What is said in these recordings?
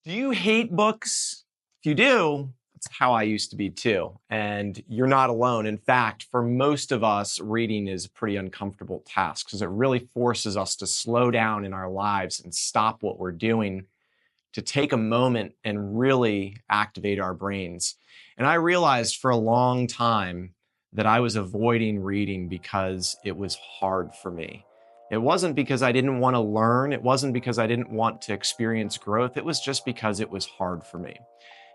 Do you hate books? If you do, that's how I used to be too. And you're not alone. In fact, for most of us, reading is a pretty uncomfortable task because it really forces us to slow down in our lives and stop what we're doing to take a moment and really activate our brains. And I realized for a long time that I was avoiding reading because it was hard for me. It wasn't because I didn't want to learn. It wasn't because I didn't want to experience growth. It was just because it was hard for me.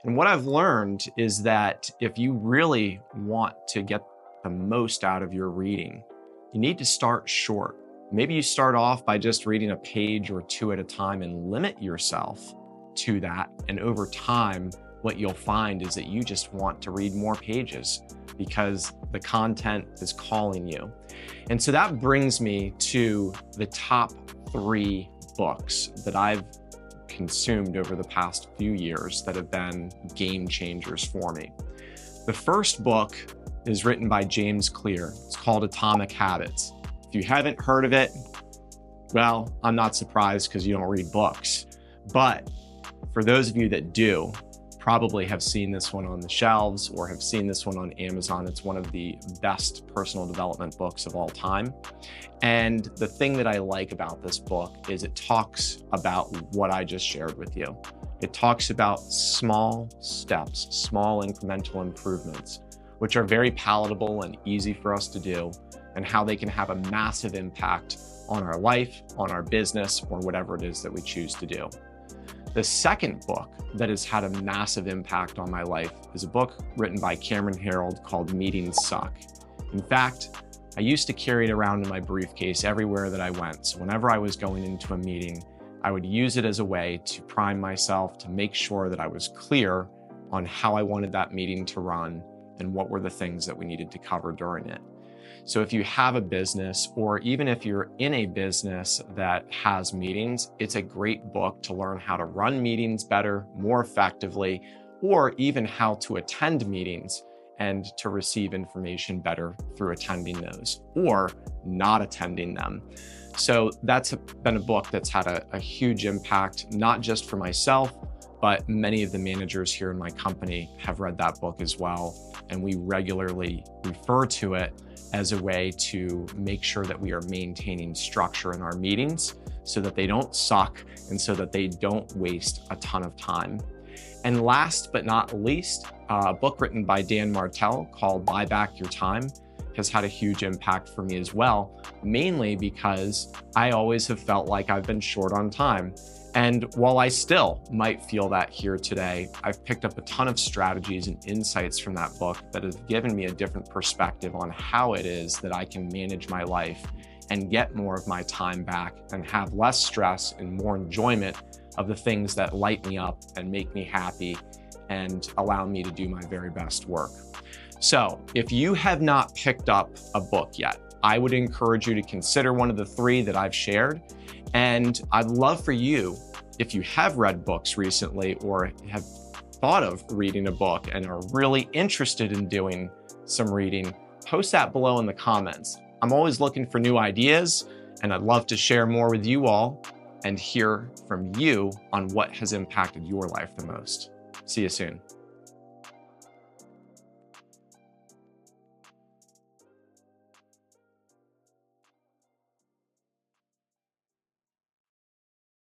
And what I've learned is that if you really want to get the most out of your reading, you need to start short. Maybe you start off by just reading a page or two at a time and limit yourself to that. And over time, what you'll find is that you just want to read more pages because the content is calling you. And so that brings me to the top 3 books that I've consumed over the past few years that have been game changers for me. The first book is written by James Clear. It's called Atomic Habits. If you haven't heard of it, well, I'm not surprised because you don't read books. But for those of you that do, probably have seen this one on the shelves or have seen this one on Amazon. It's one of the best personal development books of all time. And the thing that I like about this book is it talks about what I just shared with you. It talks about small steps, small incremental improvements, which are very palatable and easy for us to do, and how they can have a massive impact on our life, on our business, or whatever it is that we choose to do. The second book that has had a massive impact on my life is a book written by Cameron Herold called Meetings Suck. In fact, I used to carry it around in my briefcase everywhere that I went. So whenever I was going into a meeting, I would use it as a way to prime myself to make sure that I was clear on how I wanted that meeting to run and what were the things that we needed to cover during it. So if you have a business, or even if you're in a business that has meetings, it's a great book to learn how to run meetings better, more effectively, or even how to attend meetings and to receive information better through attending those or not attending them. So that's been a book that's had a huge impact, not just for myself, but many of the managers here in my company have read that book as well. And we regularly refer to it as a way to make sure that we are maintaining structure in our meetings so that they don't suck and so that they don't waste a ton of time. And last but not least, a book written by Dan Martell called Buy Back Your Time has had a huge impact for me as well, mainly because I always have felt like I've been short on time. And while I still might feel that here today, I've picked up a ton of strategies and insights from that book that have given me a different perspective on how it is that I can manage my life and get more of my time back and have less stress and more enjoyment of the things that light me up and make me happy and allow me to do my very best work. So if you have not picked up a book yet, I would encourage you to consider one of the 3 that I've shared. And I'd love for you, if you have read books recently or have thought of reading a book and are really interested in doing some reading, post that below in the comments. I'm always looking for new ideas, and I'd love to share more with you all and hear from you on what has impacted your life the most. See you soon.